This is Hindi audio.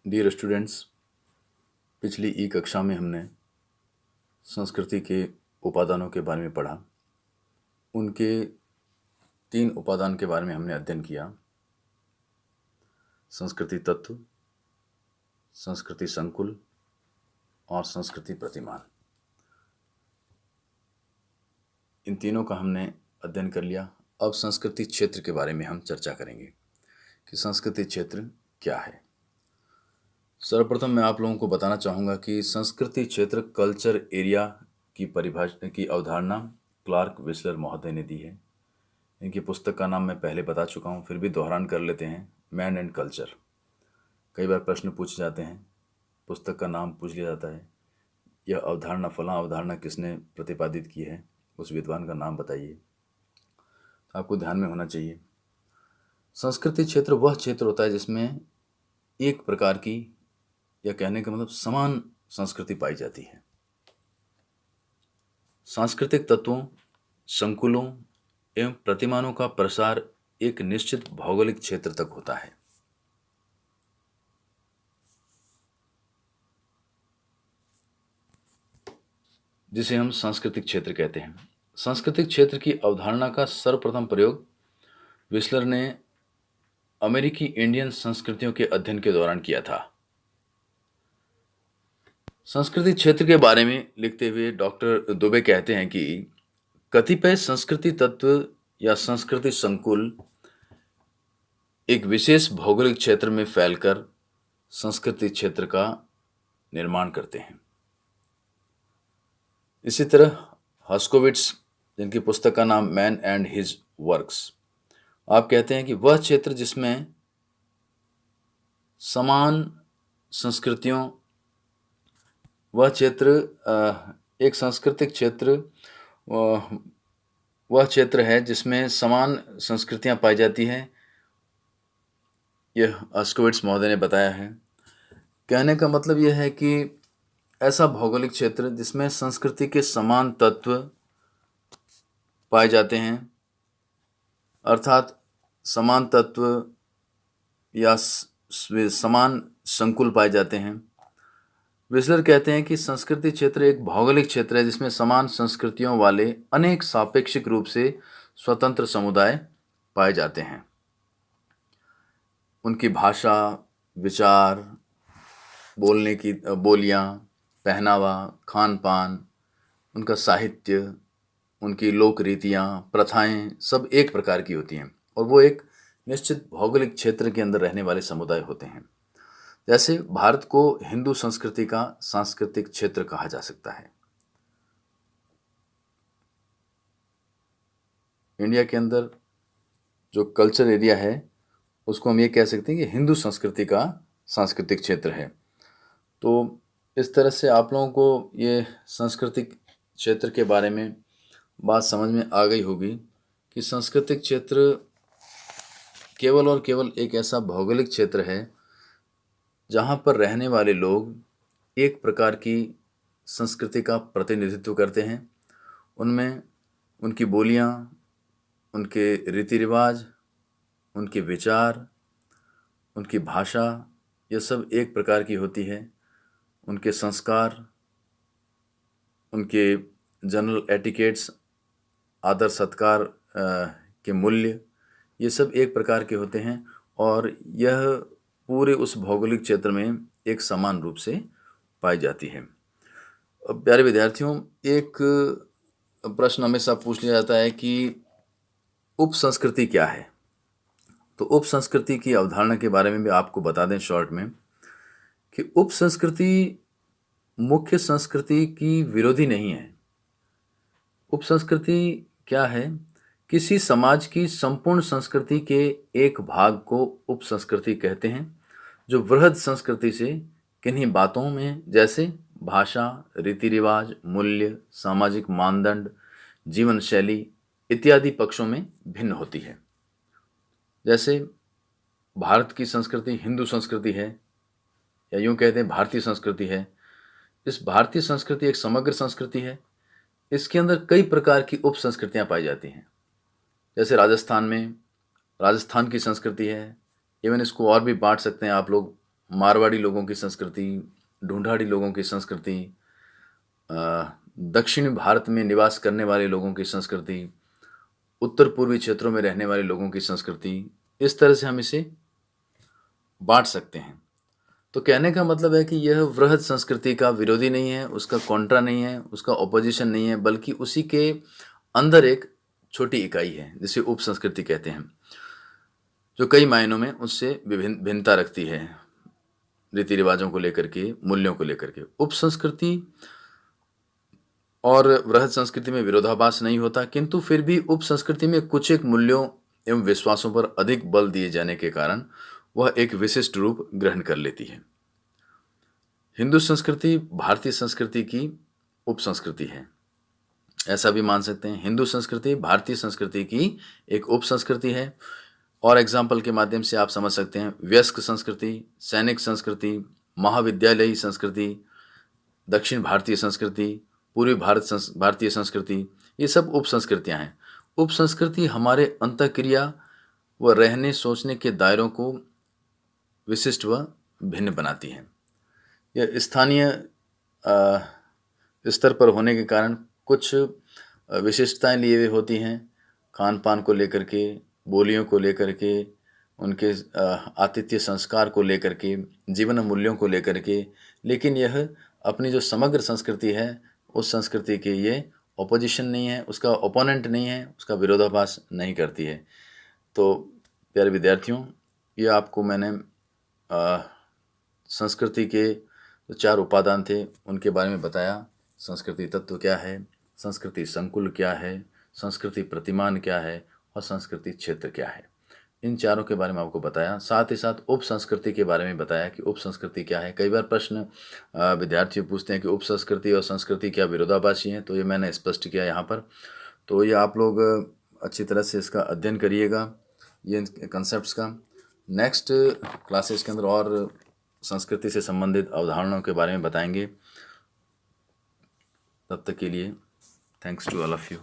डियर स्टूडेंट्स, पिछली ई कक्षा में हमने संस्कृति के उपादानों के बारे में पढ़ा। उनके 3 उपादान के बारे में हमने अध्ययन किया। संस्कृति तत्व, संस्कृति संकुल और संस्कृति प्रतिमान। इन तीनों का हमने अध्ययन कर लिया। अब संस्कृति क्षेत्र के बारे में हम चर्चा करेंगे कि संस्कृति क्षेत्र क्या है। सर्वप्रथम मैं आप लोगों को बताना चाहूँगा कि संस्कृति क्षेत्र कल्चर एरिया की परिभाषा की अवधारणा क्लार्क विस्लर महोदय ने दी है। इनकी पुस्तक का नाम मैं पहले बता चुका हूँ, फिर भी दोहरान कर लेते हैं। Man and culture. कई बार प्रश्न पूछे जाते हैं, पुस्तक का नाम पूछ लिया जाता है, यह अवधारणा फलां अवधारणा किसने प्रतिपादित की है, उस विद्वान का नाम बताइए। तो आपको ध्यान में होना चाहिए, संस्कृति क्षेत्र वह क्षेत्र होता है जिसमें एक प्रकार की, या कहने का मतलब समान संस्कृति पाई जाती है। सांस्कृतिक तत्वों, संकुलों एवं प्रतिमानों का प्रसार एक निश्चित भौगोलिक क्षेत्र तक होता है। जिसे हम सांस्कृतिक क्षेत्र कहते हैं। सांस्कृतिक क्षेत्र की अवधारणा का सर्वप्रथम प्रयोग विस्लर ने अमेरिकी इंडियन संस्कृतियों के अध्ययन के दौरान किया था। सांस्कृतिक क्षेत्र के बारे में लिखते हुए डॉक्टर दुबे कहते हैं कि कतिपय संस्कृति तत्व या संस्कृति संकुल एक विशेष भौगोलिक क्षेत्र में फैलकर संस्कृति क्षेत्र का निर्माण करते हैं। इसी तरह हस्कोविट्स, जिनकी पुस्तक का नाम मैन एंड हिज वर्क्स, आप कहते हैं कि वह क्षेत्र जिसमें समान संस्कृतियों, वह क्षेत्र एक सांस्कृतिक क्षेत्र वह क्षेत्र है जिसमें समान संस्कृतियां पाई जाती हैं। यह हस्कोविट्स महोदय ने बताया है। कहने का मतलब यह है कि ऐसा भौगोलिक क्षेत्र जिसमें संस्कृति के समान तत्व पाए जाते हैं, अर्थात समान तत्व या समान संकुल पाए जाते हैं। विस्लर कहते हैं कि संस्कृति क्षेत्र एक भौगोलिक क्षेत्र है जिसमें समान संस्कृतियों वाले अनेक सापेक्षिक रूप से स्वतंत्र समुदाय पाए जाते हैं। उनकी भाषा, विचार, बोलने की बोलियां, पहनावा, खान पान, उनका साहित्य, उनकी लोक रीतियाँ, प्रथाएं सब एक प्रकार की होती हैं और वो एक निश्चित भौगोलिक क्षेत्र के अंदर रहने वाले समुदाय होते हैं। जैसे भारत को हिंदू संस्कृति का सांस्कृतिक क्षेत्र कहा जा सकता है। इंडिया के अंदर जो कल्चर एरिया है उसको हम ये कह सकते हैं कि हिंदू संस्कृति का सांस्कृतिक क्षेत्र है। तो इस तरह से आप लोगों को ये सांस्कृतिक क्षेत्र के बारे में बात समझ में आ गई होगी कि सांस्कृतिक क्षेत्र केवल और केवल एक ऐसा भौगोलिक क्षेत्र है जहाँ पर रहने वाले लोग एक प्रकार की संस्कृति का प्रतिनिधित्व करते हैं। उनमें उनकी बोलियाँ, उनके रीति रिवाज, उनके विचार, उनकी भाषा, ये सब एक प्रकार की होती है। उनके संस्कार, उनके जनरल एटिकेट्स, आदर सत्कार के मूल्य, ये सब एक प्रकार के होते हैं और यह पूरे उस भौगोलिक क्षेत्र में एक समान रूप से पाई जाती है। अब प्यारे विद्यार्थियों, एक प्रश्न हमेशा पूछ लिया जाता है कि उप संस्कृति क्या है। तो उप संस्कृति की अवधारणा के बारे में भी आपको बता दें शॉर्ट में कि उप संस्कृति मुख्य संस्कृति की विरोधी नहीं है। उप संस्कृति क्या है? किसी समाज की संपूर्ण संस्कृति के एक भाग को उप संस्कृति कहते हैं, जो वृहद संस्कृति से किन्हीं बातों में जैसे भाषा, रीति रिवाज, मूल्य, सामाजिक मानदंड, जीवन शैली इत्यादि पक्षों में भिन्न होती है। जैसे भारत की संस्कृति हिंदू संस्कृति है, या यूँ कहते हैं भारतीय संस्कृति है। इस भारतीय संस्कृति एक समग्र संस्कृति है। इसके अंदर कई प्रकार की उप संस्कृतियाँ पाई जाती हैं। जैसे राजस्थान में राजस्थान की संस्कृति है। इवन इसको और भी बांट सकते हैं आप लोग, मारवाड़ी लोगों की संस्कृति, ढूंढाड़ी लोगों की संस्कृति, दक्षिण भारत में निवास करने वाले लोगों की संस्कृति, उत्तर पूर्वी क्षेत्रों में रहने वाले लोगों की संस्कृति, इस तरह से हम इसे बांट सकते हैं। तो कहने का मतलब है कि यह वृहद संस्कृति का विरोधी नहीं है, उसका कॉन्ट्रा नहीं है, उसका ऑपोजिशन नहीं है, बल्कि उसी के अंदर एक छोटी इकाई है जिसे उप संस्कृति कहते हैं, जो कई मायनों में उससे भिन्नता रखती है, रीति रिवाजों को लेकर के, मूल्यों को लेकर के। उप संस्कृति और वृहद संस्कृति में विरोधाभास नहीं होता, किंतु फिर भी उप संस्कृति में कुछ एक मूल्यों एवं विश्वासों पर अधिक बल दिए जाने के कारण वह एक विशिष्ट रूप ग्रहण कर लेती है। हिंदू संस्कृति भारतीय संस्कृति की उप संस्कृति है, ऐसा भी मान सकते हैं। हिंदू संस्कृति भारतीय संस्कृति की एक उप संस्कृति है। और एग्जाम्पल के माध्यम से आप समझ सकते हैं, वयस्क संस्कृति, सैनिक संस्कृति, महाविद्यालयी संस्कृति, दक्षिण भारतीय संस्कृति, पूर्वी भारतीय संस्कृति, ये सब उप संस्कृतियाँ हैं। उप संस्कृति हमारे अंतःक्रिया व रहने सोचने के दायरों को विशिष्ट व भिन्न बनाती हैं। यह स्थानीय स्तर पर होने के कारण कुछ विशिष्टताएं लिए हुए होती हैं, खान पान को लेकर के, बोलियों को लेकर के, उनके आतिथ्य संस्कार को लेकर के, जीवन मूल्यों को लेकर के, लेकिन यह अपनी जो समग्र संस्कृति है उस संस्कृति के ये ऑपोजिशन नहीं है, उसका ओपोनेंट नहीं है, उसका विरोधाभास नहीं करती है। तो प्यारे विद्यार्थियों, ये आपको मैंने संस्कृति के जो 4 उपादान थे उनके बारे में बताया। संस्कृति तत्व क्या है, संस्कृति संकुल क्या है, संस्कृति प्रतिमान क्या है और संस्कृति क्षेत्र क्या है, इन चारों के बारे में आपको बताया। साथ ही साथ उप संस्कृति के बारे में बताया कि उप संस्कृति क्या है। कई बार प्रश्न विद्यार्थी पूछते हैं कि उप संस्कृति और संस्कृति क्या विरोधाभासी हैं, तो ये मैंने स्पष्ट किया यहाँ पर। तो ये आप लोग अच्छी तरह से इसका अध्ययन करिएगा, ये कंसेप्ट्स का। नेक्स्ट क्लासेस के अंदर और संस्कृति से संबंधित अवधारणाओं के बारे में बताएंगे। तब तक के लिए thanks to all of you.